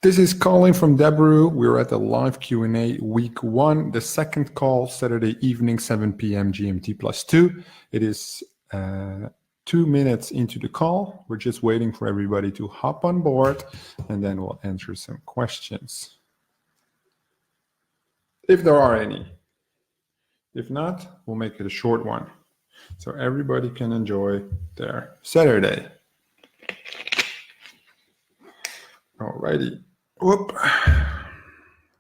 This is Colin from Debrew. We're at the live Q&A week 1, the second call, Saturday evening, 7 p.m. GMT +2. It is 2 minutes into the call. We're just waiting for everybody to hop on board, and then we'll answer some questions, if there are any. If not, we'll make it a short one, so everybody can enjoy their Saturday. Alrighty. Whoop.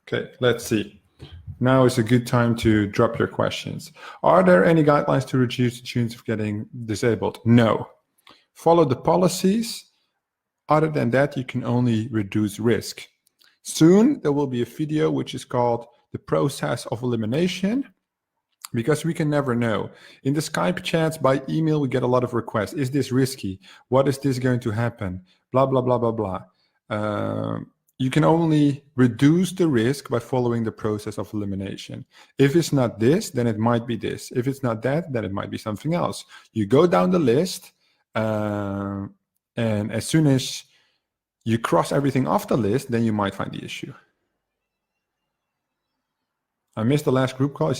Okay, let's see. Now is a good time to drop your questions. Are there any guidelines to reduce the chance of getting disabled? No. Follow the policies. Other than that, you can only reduce risk. Soon, there will be a video which is called the process of elimination, because we can never know. In the Skype chats, by email, we get a lot of requests. Is this risky? What is this going to happen? Blah, blah, blah, blah, blah. You can only reduce the risk by following the process of elimination. If it's not this, then it might be this. If it's not that, then it might be something else. You go down the list, and as soon as you cross everything off the list, then you might find the issue. I missed the last group call.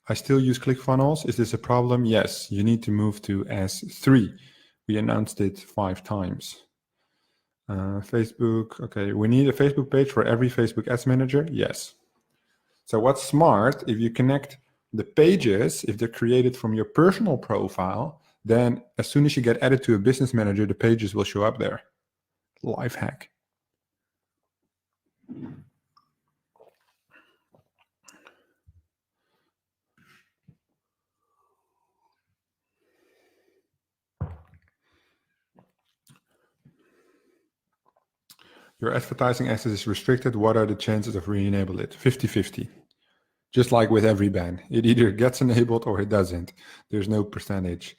I still use ClickFunnels. Is this a problem? Yes, you need to move to S3. We announced it 5 times. Facebook, okay, we need a Facebook page for every Facebook Ads Manager? Yes. So what's smart, if you connect the pages, if they're created from your personal profile, then as soon as you get added to a business manager, the pages will show up there. Life hack. Your advertising access is restricted. What are the chances of re-enable it? 50-50. Just like with every ban. It either gets enabled or it doesn't. There's no percentage.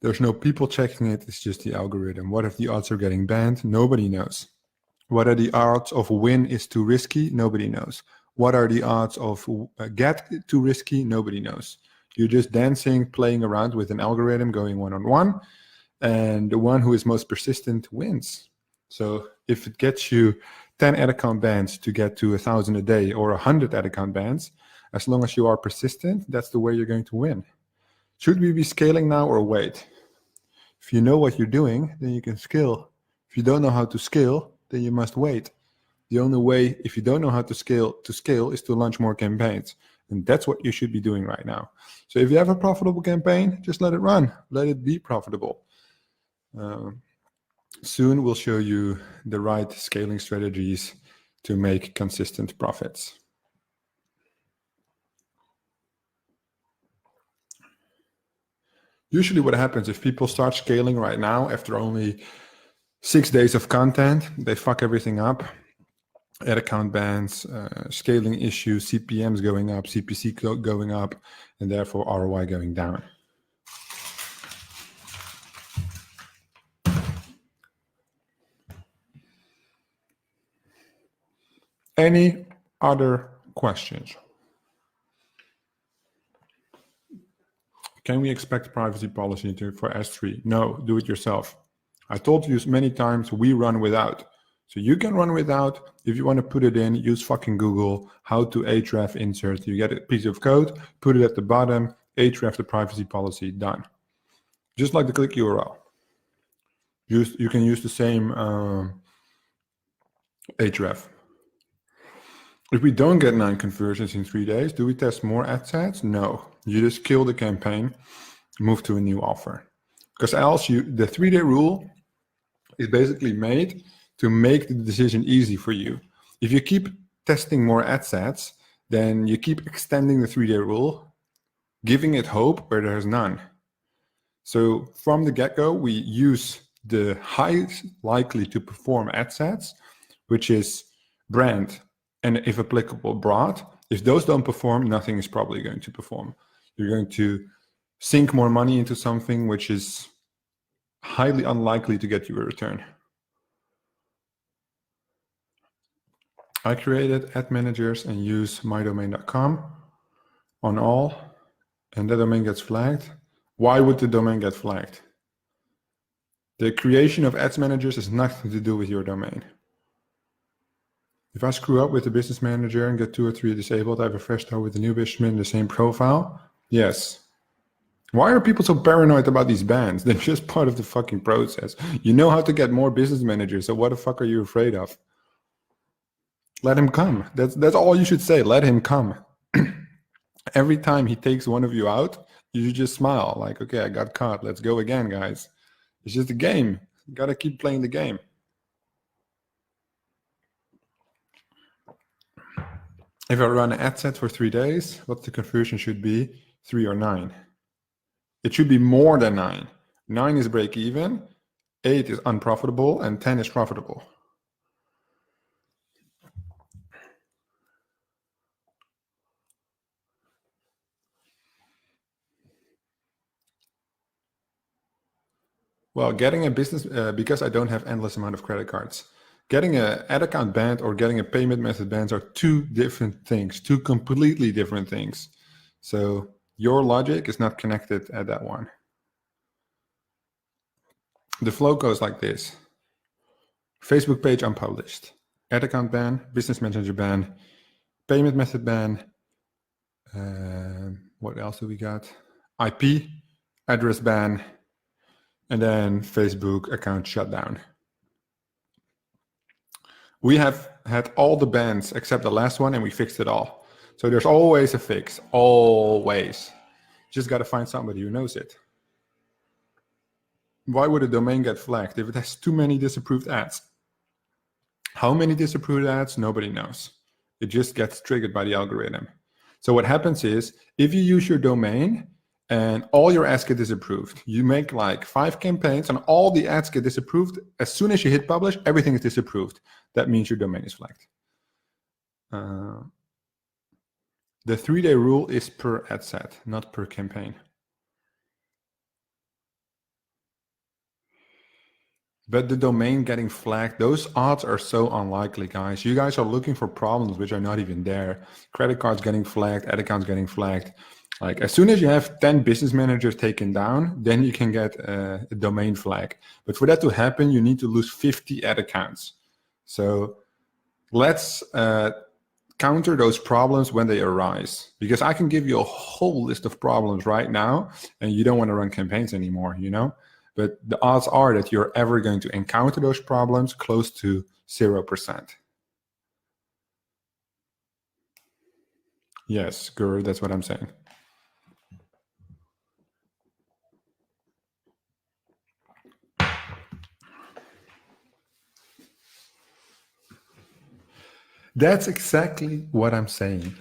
There's no people checking it. It's just the algorithm. What if the odds are getting banned? Nobody knows. What are the odds of win is too risky? Nobody knows. What are the odds of get too risky? Nobody knows. You're just dancing, playing around with an algorithm, going one-on-one, and the one who is most persistent wins. So if it gets you 10 ad account bans to get to 1,000 a day or 100 ad account bans, as long as you are persistent, that's the way you're going to win. Should we be scaling now or wait? If you know what you're doing, then you can scale. If you don't know how to scale, then you must wait. The only way, if you don't know how to scale is to launch more campaigns. And that's what you should be doing right now. So if you have a profitable campaign, just let it run. Let it be profitable. Soon we'll show you the right scaling strategies to make consistent profits. Usually what happens if people start scaling right now after only 6 days of content, they fuck everything up. Ad account bans, scaling issues, CPMs going up, CPC going up, and therefore ROI going down. Any other questions? Can we expect privacy policy for S3? No, do it yourself. I told you many times we run without. So you can run without. If you want to put it in, use fucking Google, how to href insert. You get a piece of code, put it at the bottom, href the privacy policy, done. Just like the click URL. You can use the same href. If we don't get 9 conversions in 3 days, do we test more ad sets? No. You just kill the campaign, move to a new offer. Because else the 3-day rule is basically made to make the decision easy for you. If you keep testing more ad sets, then you keep extending the 3-day rule, giving it hope where there's none. So from the get-go, we use the highest likely to perform ad sets, which is brand, and if applicable, broad. If those don't perform, nothing is probably going to perform. You're going to sink more money into something which is highly unlikely to get you a return. I created ad managers and use mydomain.com on all, and that domain gets flagged. Why would the domain get flagged? The creation of ads managers has nothing to do with your domain. If I screw up with the business manager and get 2 or 3 disabled, I have a fresh start with the new business manager, the same profile. Yes. Why are people so paranoid about these bans? They're just part of the fucking process. You know how to get more business managers, so what the fuck are you afraid of? Let him come. That's all you should say. Let him come. Every time he takes one of you out, you should just smile. Like, okay, I got caught. Let's go again, guys. It's just a game. You gotta keep playing the game. If I run an ad set for 3 days, what the conversion should be? 3 or 9. It should be more than 9. 9 is break even, 8 is unprofitable, and 10 is profitable. Well, getting a business, because I don't have endless amount of credit cards, getting an ad account banned or getting a payment method banned are 2 different things, 2 completely different things. So your logic is not connected at that one. The flow goes like this. Facebook page unpublished, ad account ban, business manager ban, payment method ban. What else do we got? IP, address ban, and then Facebook account shutdown. We have had all the bans except the last one, and we fixed it all. So there's always a fix, always. Just got to find somebody who knows it. Why would a domain get flagged if it has too many disapproved ads? How many disapproved ads? Nobody knows. It just gets triggered by the algorithm. So what happens is, if you use your domain and all your ads get disapproved, you make like 5 campaigns and all the ads get disapproved. As soon as you hit publish, everything is disapproved. That means your domain is flagged. The 3-day rule is per ad set, not per campaign. But the domain getting flagged, those odds are so unlikely, guys. You guys are looking for problems which are not even there. Credit cards getting flagged, ad accounts getting flagged. Like as soon as you have 10 business managers taken down, then you can get a domain flag. But for that to happen, you need to lose 50 ad accounts. So let's counter those problems when they arise. Because I can give you a whole list of problems right now, and you don't want to run campaigns anymore, you know? But the odds are that you're ever going to encounter those problems close to 0%. Yes, Guru, that's what I'm saying. That's exactly what I'm saying.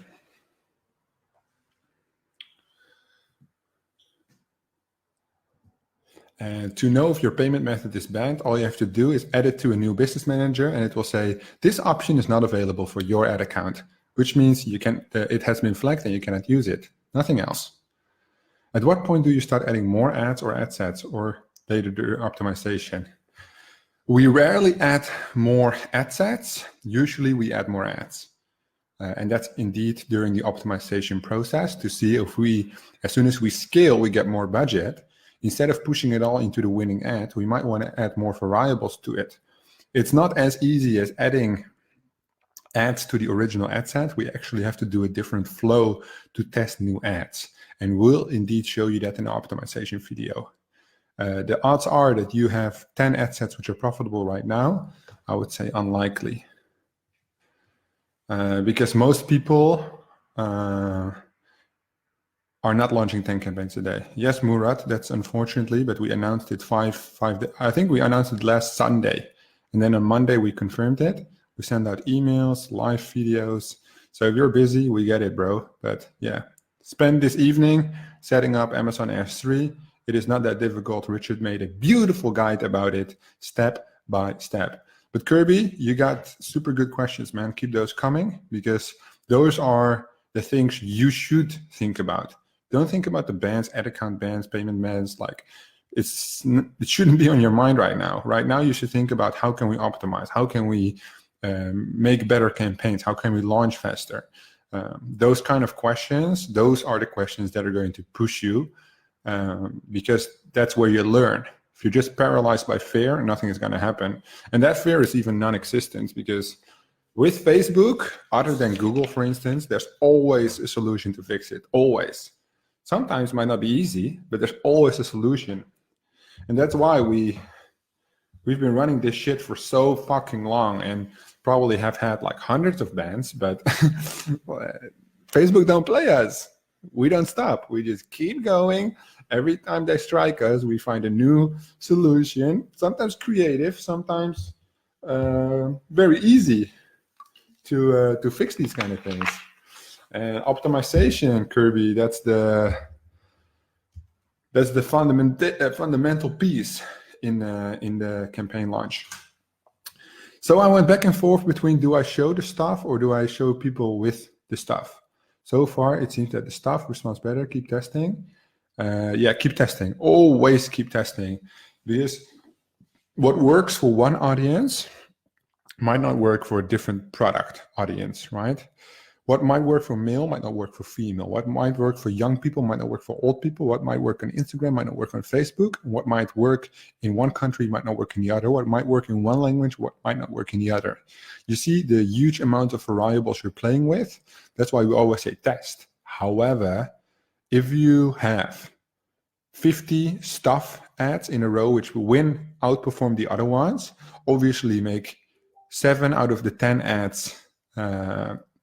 And to know if your payment method is banned, all you have to do is add it to a new business manager, and it will say, this option is not available for your ad account, which means you can, it has been flagged and you cannot use it. Nothing else. At what point do you start adding more ads or ad sets or data optimization? We rarely add more ad sets. Usually we add more ads. And that's indeed during the optimization process to see if we, as soon as we scale, we get more budget. Instead of pushing it all into the winning ad, we might want to add more variables to it. It's not as easy as adding ads to the original ad set. We actually have to do a different flow to test new ads. And we'll indeed show you that in the optimization video. The odds are that you have 10 ad sets which are profitable right now. I would say unlikely. Because most people are not launching 10 campaigns a day. Yes, Murat, that's unfortunately, but we announced it I think we announced it last Sunday. And then on Monday, we confirmed it. We send out emails, live videos. So if you're busy, we get it, bro. But yeah, spend this evening setting up Amazon S3. It is not that difficult. Richard made a beautiful guide about it, step by step. But Kirby, you got super good questions, man. Keep those coming, because those are the things you should think about. Don't think about the bans, ad account bans, payment bans. Like it shouldn't be on your mind right now. Right now, you should think about how can we optimize? How can we make better campaigns? How can we launch faster? Those kind of questions, those are the questions that are going to push you, because that's where you learn. If you're just paralyzed by fear, nothing is going to happen. And that fear is even non-existent, because With Facebook, other than Google, for instance, there's always a solution to fix it. Always. Sometimes it might not be easy, but there's always a solution. And that's why we've been running this shit for so fucking long and probably have had like hundreds of bans, but Facebook don't play us. We don't stop. We just keep going. Every time they strike us, we find a new solution, sometimes creative, sometimes very easy to fix these kind of things. And optimization, Kirby, that's the fundamental piece in the campaign launch. So I went back and forth between, do I show the stuff or do I show people with the stuff? So far, it seems that the stuff responds better. Keep testing. Keep testing. Always keep testing, because what works for one audience might not work for a different product audience, right? What might work for male might not work for female. What might work for young people might not work for old people. What might work on Instagram might not work on Facebook. What might work in one country might not work in the other. What might work in one language, what might not work in the other. You see the huge amount of variables you're playing with. That's why we always say test. However, if you have 50 stuff ads in a row which will outperform the other ones, obviously make 7 out of the 10 ads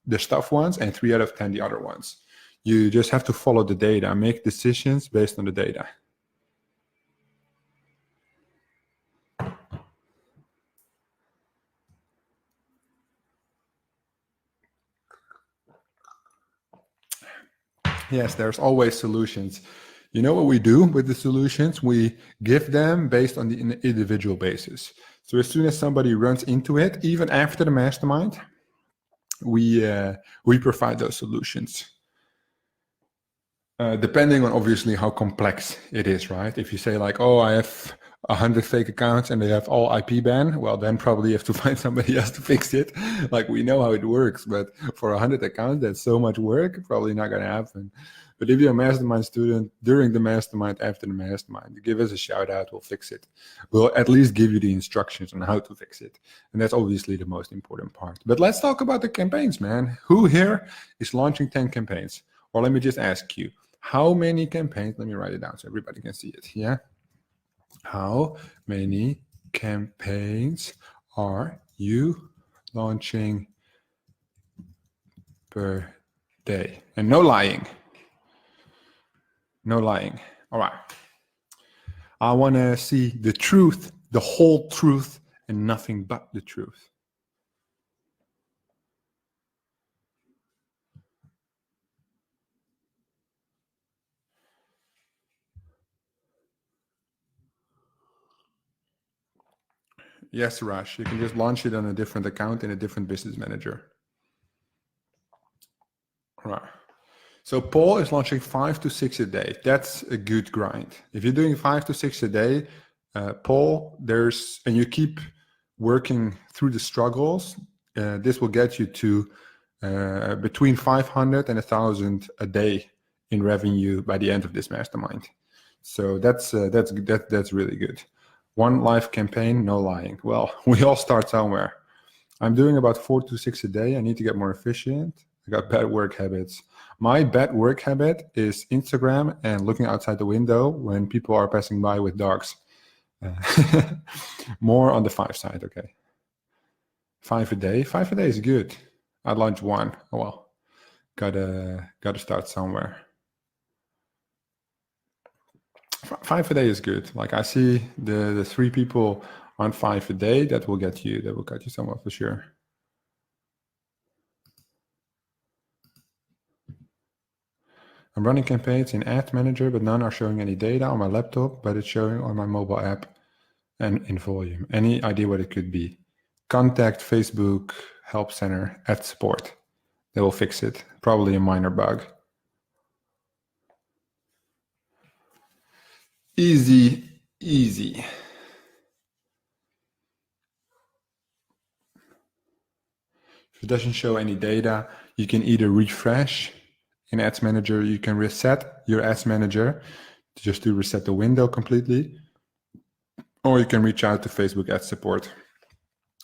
the stuff ones and 3 out of 10 the other ones. You just have to follow the data, make decisions based on the data. Yes, there's always solutions. You know what we do with the solutions? We give them based on the individual basis. So as soon as somebody runs into it, even after the mastermind, we provide those solutions. Depending on obviously how complex it is, right? If you say like, oh, I have 100 fake accounts and they have all IP ban, well, then probably you have to find somebody else to fix it. Like, we know how it works, but for 100 accounts, that's so much work, probably not going to happen. But if you're a mastermind student during the mastermind, after the mastermind, give us a shout out, we'll fix it. We'll at least give you the instructions on how to fix it. And that's obviously the most important part. But let's talk about the campaigns, man. Who here is launching 10 campaigns? Or let me just ask you, how many campaigns, let me write it down so everybody can see it, yeah? How many campaigns are you launching per day? And no lying. No lying. All right. I want to see the truth, the whole truth, and nothing but the truth. Yes, Raj, you can just launch it on a different account in a different business manager. All right. So Paul is launching 5 to 6 a day. That's a good grind. If you're doing 5 to 6 a day, Paul, and you keep working through the struggles, this will get you to between 500 and 1,000 a day in revenue by the end of this mastermind. So that's really good. One live campaign, no lying. Well, we all start somewhere. I'm doing about 4 to 6 a day. I need to get more efficient. I got bad work habits. My bad work habit is Instagram and looking outside the window when people are passing by with dogs. More on the 5 side, okay. 5 a day. 5 a day is good. I launch 1. Oh well, gotta start somewhere. 5 a day is good. Like, I see the 3 people on 5 a day. That will get you somewhere for sure. I'm running campaigns in Ad Manager, but none are showing any data on my laptop, but it's showing on my mobile app and in volume. Any idea what it could be? Contact Facebook Help Center at support. They will fix it. Probably a minor bug. Easy. If it doesn't show any data, you can either refresh in Ads Manager, you can reset your Ads Manager just to reset the window completely, or you can reach out to Facebook Ads Support.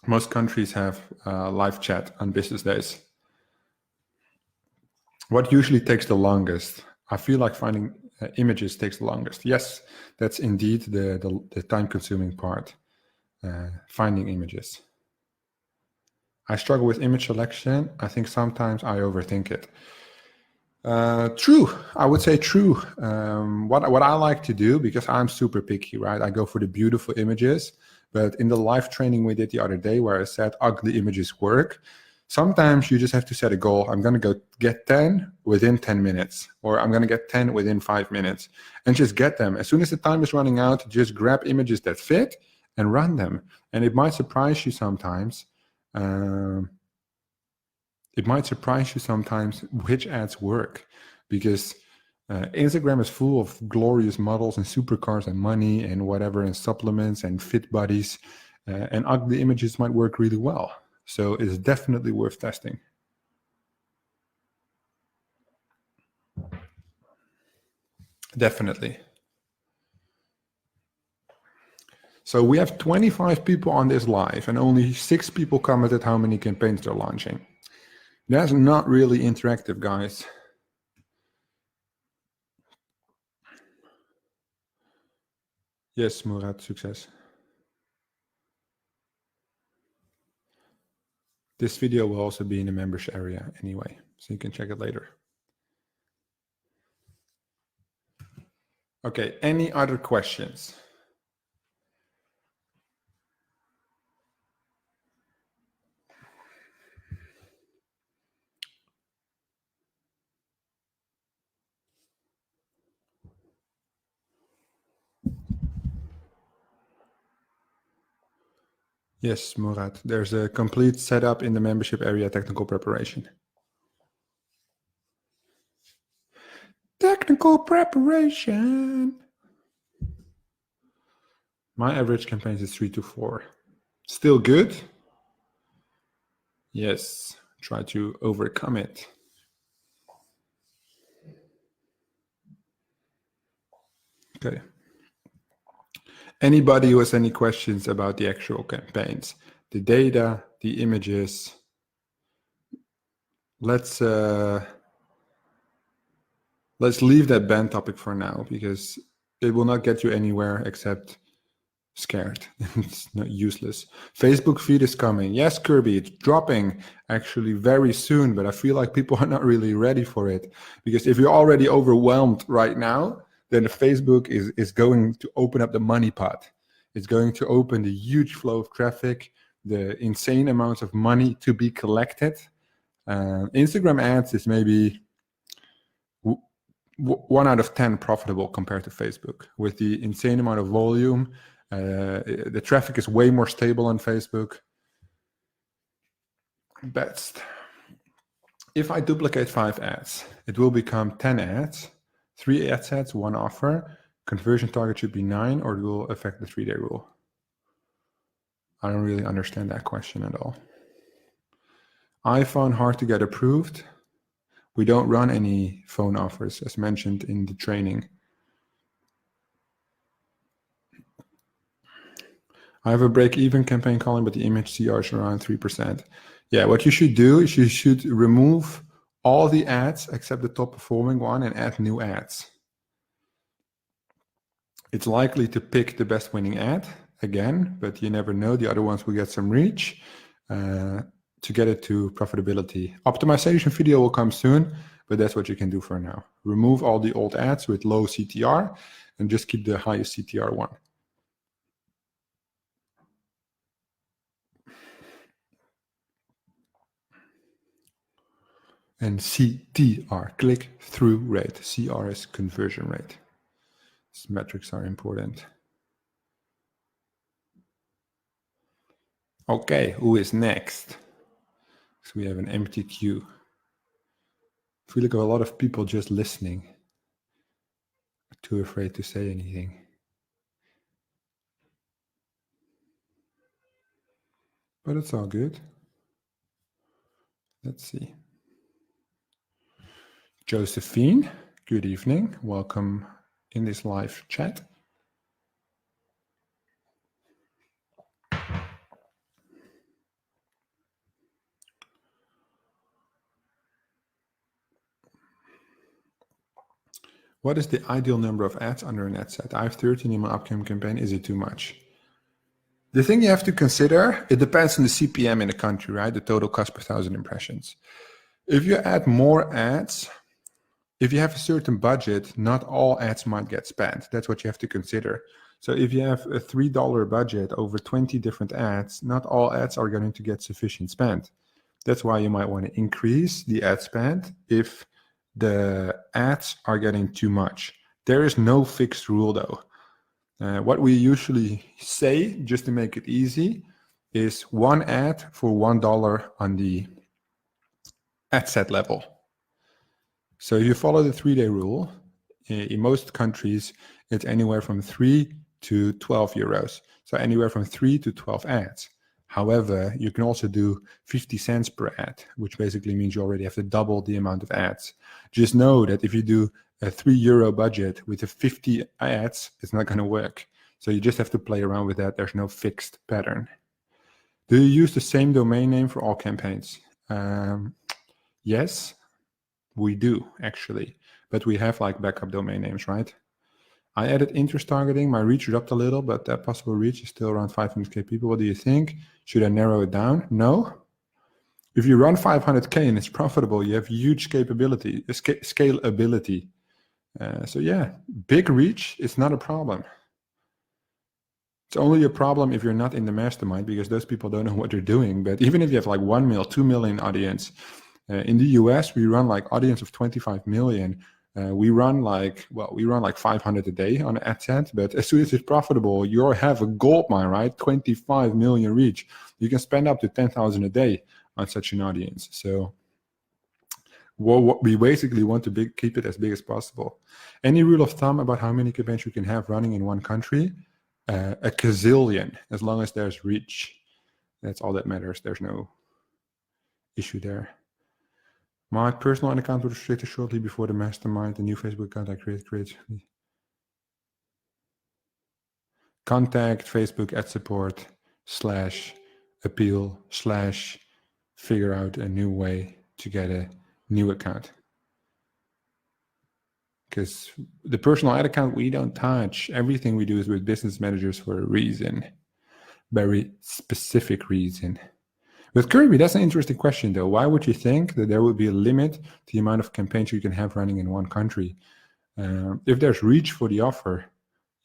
Most countries have live chat on business days. What usually takes the longest? I feel like finding images takes the longest. Yes, that's indeed the time-consuming part, finding images. I struggle with image selection. I think sometimes I overthink it. True. I would say true. What I like to do, because I'm super picky, right? I go for the beautiful images. But in the live training we did the other day where I said ugly images work, sometimes you just have to set a goal. I'm going to go get 10 within 10 minutes, or I'm going to get 10 within 5 minutes, and just get them. As soon as the time is running out, just grab images that fit and run them. And it might surprise you sometimes. Which ads work, because Instagram is full of glorious models and supercars and money and whatever and supplements and fit buddies, and ugly images might work really well. So it's definitely worth testing. Definitely. So we have 25 people on this live and only 6 people commented how many campaigns they're launching. That's not really interactive, guys. Yes, Murat, success. This video will also be in the membership area anyway, so you can check it later. Okay, any other questions? Yes, Murat, there's a complete setup in the membership area, technical preparation. Technical preparation. My average campaigns is 3 to 4. Still good? Yes, try to overcome it. Okay. Anybody who has any questions about the actual campaigns, the data, the images? Let's leave that ban topic for now, because it will not get you anywhere except scared. It's not useless. Facebook feed is coming. Yes, Kirby, it's dropping actually very soon, but I feel like people are not really ready for it, because if you're already overwhelmed right now, then Facebook is going to open up the money pot. It's going to open the huge flow of traffic, the insane amounts of money to be collected. Instagram ads is maybe 1 out of 10 profitable compared to Facebook. With the insane amount of volume, the traffic is way more stable on Facebook. Best. If I duplicate 5 ads, it will become 10 ads, 3 ad sets, 1 offer. Conversion target should be 9, or it will affect the 3-day rule. I don't really understand that question at all. iPhone hard to get approved. We don't run any phone offers, as mentioned in the training. I have a break-even campaign, Colin, but the image CR is around 3%. Yeah, what you should do is you should remove all the ads except the top performing one and add new ads. It's likely to pick the best winning ad again, but you never know. The other ones will get some reach to get it to profitability. Optimization video will come soon, but that's what you can do for now. Remove all the old ads with low CTR and just keep the highest CTR one. And CTR, click-through rate. CR is conversion rate. These metrics are important. Okay, who is next? So we have an empty queue. I feel like a lot of people just listening. Too afraid to say anything. But it's all good. Let's see. Josephine, good evening. Welcome in this live chat. What is the ideal number of ads under an ad set? I have 13 in my upcoming campaign. Is it too much? The thing you have to consider, it depends on the CPM in the country, right? The total cost per 1,000 impressions. If you add more ads, if you have a certain budget, not all ads might get spent. That's what you have to consider. So if you have a $3 budget over 20 different ads, not all ads are going to get sufficient spent. That's why you might want to increase the ad spend if the ads are getting too much. There is no fixed rule though. What we usually say, just to make it easy, is one ad for $1 on the ad set level. So if you follow the 3-day rule, in most countries, it's anywhere from 3 to 12 euros. So anywhere from 3 to 12 ads. However, you can also do 50 cents per ad, which basically means you already have to double the amount of ads. Just know that if you do a €3 budget with a 50 ads, it's not going to work. So you just have to play around with that. There's no fixed pattern. Do you use the same domain name for all campaigns? Yes, we do actually, but we have like backup domain names, right? I added interest targeting. My reach dropped a little, but that possible reach is still around 500K people. What do you think? Should I narrow it down? No. If you run 500K and it's profitable, you have huge scalability. So yeah, big reach is not a problem. It's only a problem if you're not in the mastermind because those people don't know what they're doing. But even if you have like 1 million, 2 million audience, in the US, we run like audience of 25 million. We run like 500 a day on ad set, but as soon as it's profitable, you have a gold mine, right? 25 million reach. You can spend up to 10,000 a day on such an audience. So what we basically want to keep it as big as possible. Any rule of thumb about how many campaigns you can have running in one country? A gazillion, as long as there's reach. That's all that matters. There's no issue there. My personal account was restricted shortly before the mastermind. The new Facebook account I created. Contact Facebook ad support /appeal / figure out a new way to get a new account. Because the personal ad account we don't touch. Everything we do is with business managers for a reason. Very specific reason. With Kirby, that's an interesting question, though. Why would you think that there would be a limit to the amount of campaigns you can have running in one country? If there's reach for the offer,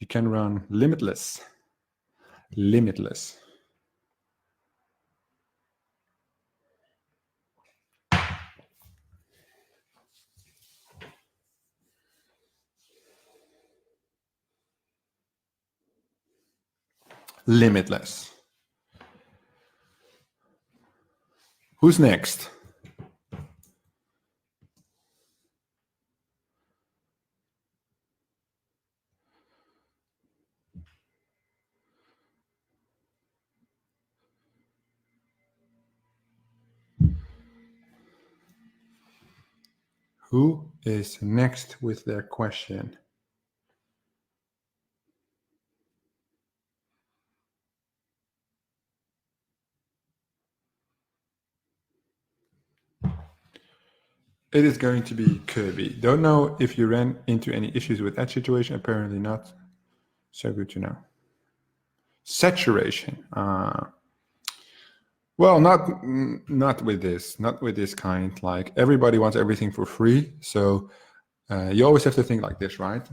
you can run limitless. Limitless. Limitless. Who's next? Who is next with their question? It is going to be Kirby. Don't know if you ran into any issues with that situation. Apparently not. So good to know. Saturation. Well, not with this kind. Like everybody wants everything for free. So you always have to think like this, right?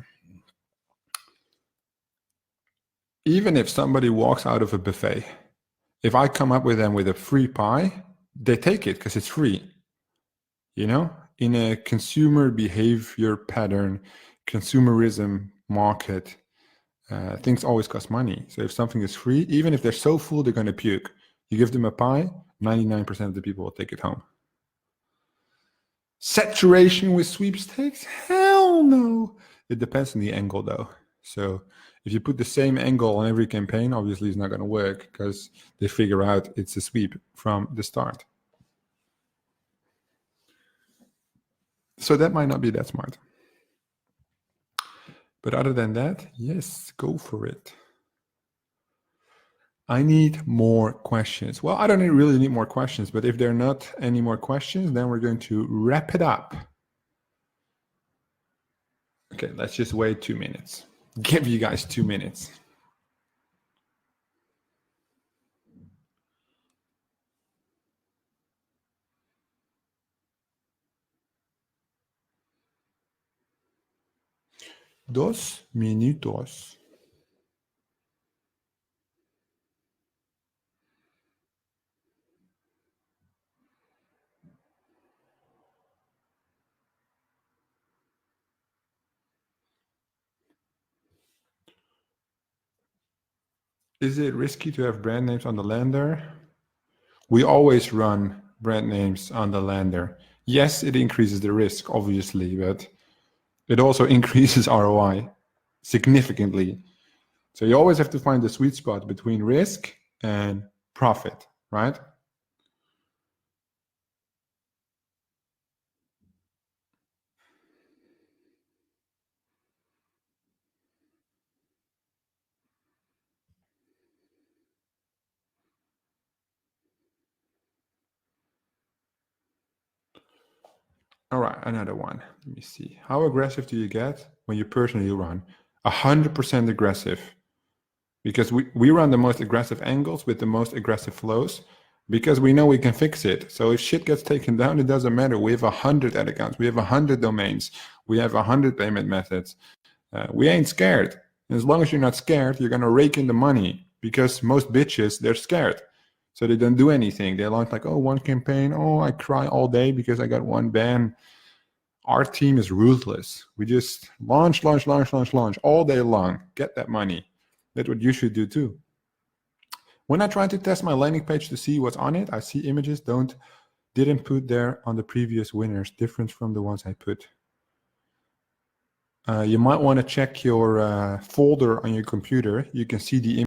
Even if somebody walks out of a buffet, if I come up with them with a free pie, they take it because it's free. You know, in a consumer behavior pattern, consumerism market, things always cost money. So if something is free, even if they're so full they're going to puke, you give them a pie, 99% of the people will take it home. Saturation with sweepstakes? Hell no. It depends on the angle though. So if you put the same angle on every campaign, obviously it's not going to work because they figure out it's a sweep from the start. So that might not be that smart. But other than that, yes, go for it. I need more questions. Well, I don't really need more questions, but if there are not any more questions, then we're going to wrap it up. Okay, let's just wait 2 minutes. Give you guys 2 minutes. Dos minutos. Is it risky to have brand names on the lander? We always run brand names on the lander. Yes, it increases the risk, obviously, but it also increases ROI significantly. So you always have to find the sweet spot between risk and profit, right? All right, another one. Let me see. How aggressive do you get when you personally run? 100% aggressive. Because we run the most aggressive angles with the most aggressive flows because we know we can fix it. So if shit gets taken down, it doesn't matter. We have 100 ad accounts. We have 100 domains. We have 100 payment methods. We ain't scared. And as long as you're not scared, you're going to rake in the money because most bitches, they're scared. So they don't do anything. They launch like, oh, one campaign. Oh, I cry all day because I got one ban. Our team is ruthless. We just launch all day long. Get that money. That's what you should do too. When I try to test my landing page to see what's on it, I see images didn't put there on the previous winners, different from the ones I put. You might want to check your folder on your computer. You can see the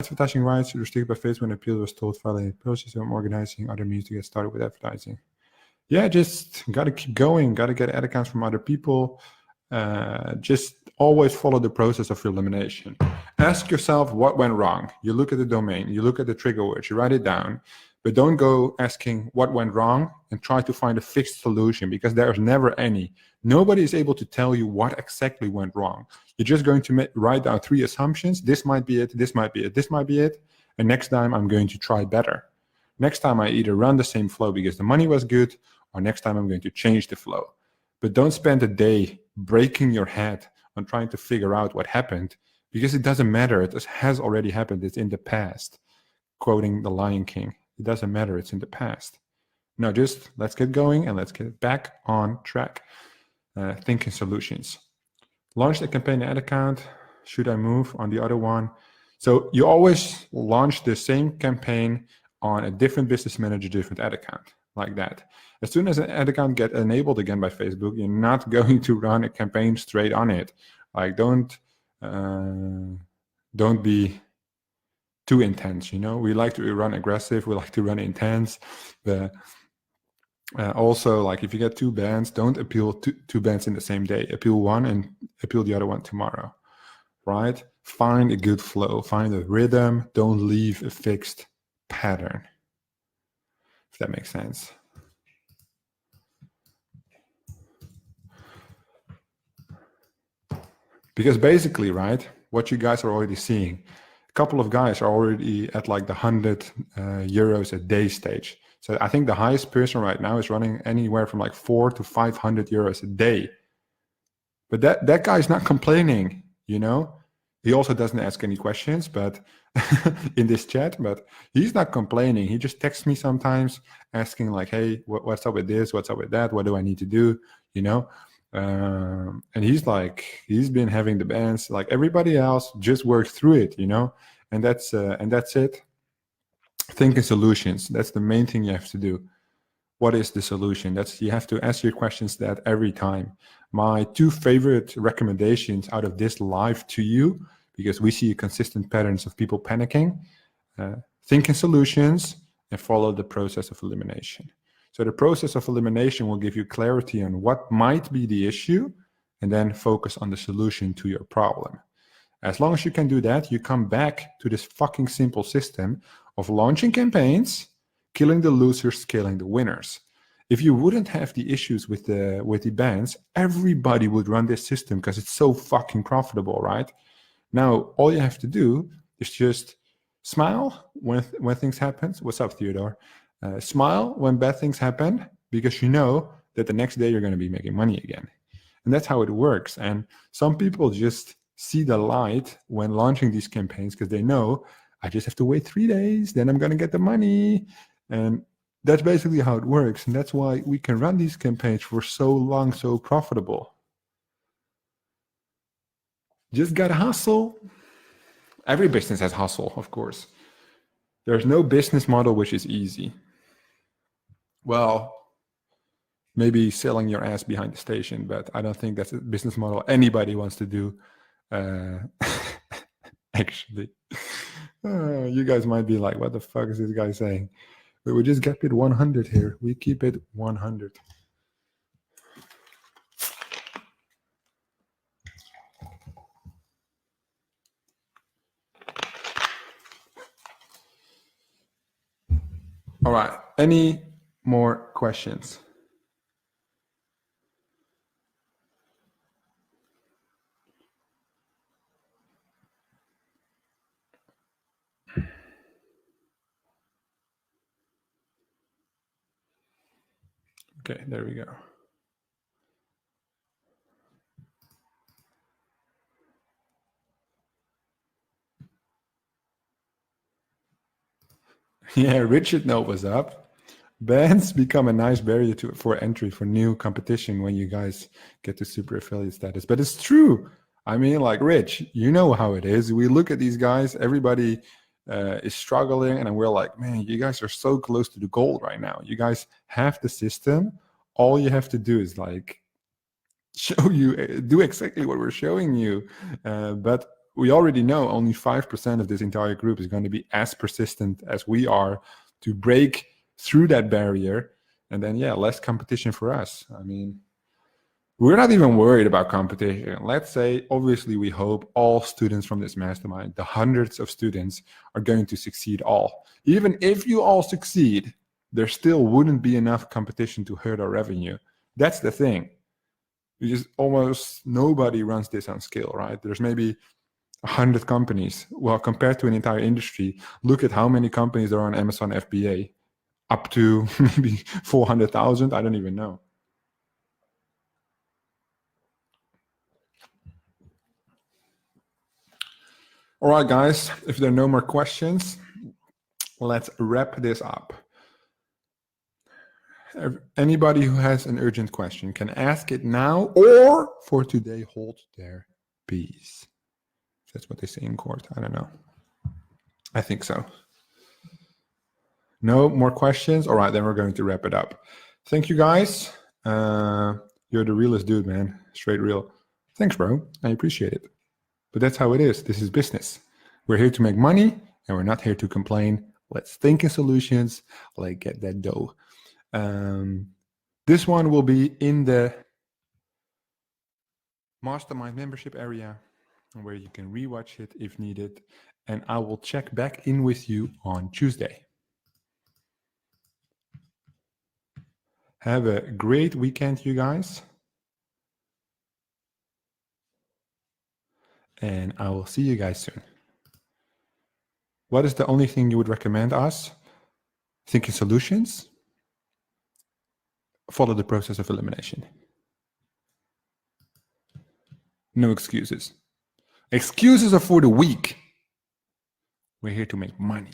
advertising rights restricted by Facebook when appeal was told violating process. I'm organizing other means to get started with advertising. Yeah, just got to keep going. Got to get ad accounts from other people. Just always follow the process of elimination. Ask yourself what went wrong. You look at the domain, you look at the trigger words, you write it down, but don't go asking what went wrong and try to find a fixed solution because there's never any. Nobody is able to tell you what exactly went wrong. You're just going to write down 3 assumptions. This might be it, this might be it, this might be it. And next time I'm going to try better. Next time I either run the same flow because the money was good, or next time I'm going to change the flow. But don't spend a day breaking your head on trying to figure out what happened because it doesn't matter. It has already happened. It's in the past. Quoting the Lion King. It doesn't matter. It's in the past. No, just let's get going and let's get back on track. Thinking solutions. Launch a campaign ad account. Should I move on the other one? So you always launch the same campaign on a different business manager, different ad account, like that. As soon as an ad account gets enabled again by Facebook, you're not going to run a campaign straight on it. Like don't be too intense. We like to run aggressive. We like to run intense. Also, like if you get 2 bands, don't appeal two bands in the same day. Appeal one and appeal the other one tomorrow, right? Find a good flow, find a rhythm. Don't leave a fixed pattern, if that makes sense. Because basically, right, what you guys are already seeing, a couple of guys are already at like the 100 euros a day stage. So I think the highest person right now is running anywhere from like 400 to 500 euros a day. But that guy is not complaining, He also doesn't ask any questions, but in this chat, but he's not complaining. He just texts me sometimes asking like, hey, what's up with this? What's up with that? What do I need to do? And he's been having the bands like everybody else, just work through it, and that's it. Thinking solutions. That's the main thing you have to do. What is the solution? You have to ask your questions that every time. My 2 favorite recommendations out of this live to you, because we see consistent patterns of people panicking, thinking solutions and follow the process of elimination. So the process of elimination will give you clarity on what might be the issue and then focus on the solution to your problem. As long as you can do that, you come back to this fucking simple system of launching campaigns, killing the losers, scaling the winners. If you wouldn't have the issues with the bands, everybody would run this system because it's so fucking profitable, right? Now, all you have to do is just smile when things happen. What's up, Theodore? Smile when bad things happen because you know that the next day you're going to be making money again. And that's how it works. And some people just see the light when launching these campaigns because they know I just have to wait 3 days, then I'm going to get the money. And that's basically how it works. And that's why we can run these campaigns for so long, so profitable. Just gotta hustle. Every business has hustle, of course. There's no business model which is easy. Well, maybe selling your ass behind the station, but I don't think that's a business model anybody wants to do. Actually, you guys might be like, what the fuck is this guy saying? But we just kept it 100 here. We keep it 100. All right. Any more questions? Okay, there we go. Yeah, Richard know what's up. Bans become a nice barrier for entry for new competition when you guys get to super affiliate status. But it's true. I mean, like, Rich, you know how it is. We look at these guys, everybody is struggling, and we're like, man, you guys are so close to the goal right now. You guys have the system. All you have to do is like show you, do exactly what we're showing you. But we already know only 5% of this entire group is going to be as persistent as we are to break through that barrier. And then, yeah, less competition for us. I mean, we're not even worried about competition. Let's say, obviously, we hope all students from this mastermind, the hundreds of students, are going to succeed all. Even if you all succeed, there still wouldn't be enough competition to hurt our revenue. That's the thing. Just almost nobody runs this on scale, right? There's maybe 100 companies. Well, compared to an entire industry, look at how many companies are on Amazon FBA, up to maybe 400,000. I don't even know. All right, guys, if there are no more questions, let's wrap this up. Anybody who has an urgent question can ask it now or for today, hold their peace. That's what they say in court. I don't know. I think so. No more questions? All right, then we're going to wrap it up. Thank you, guys. You're the realest dude, man. Straight real. Thanks, bro. I appreciate it. But that's how it is. This is business. We're here to make money, and we're not here to complain. Let's think in solutions. Let's get that dough. This one will be in the Mastermind membership area, where you can rewatch it if needed. And I will check back in with you on Tuesday. Have a great weekend, you guys. And I will see you guys soon. What is the only thing you would recommend us? Thinking solutions. Follow the process of elimination. No excuses. Excuses are for the weak. We're here to make money.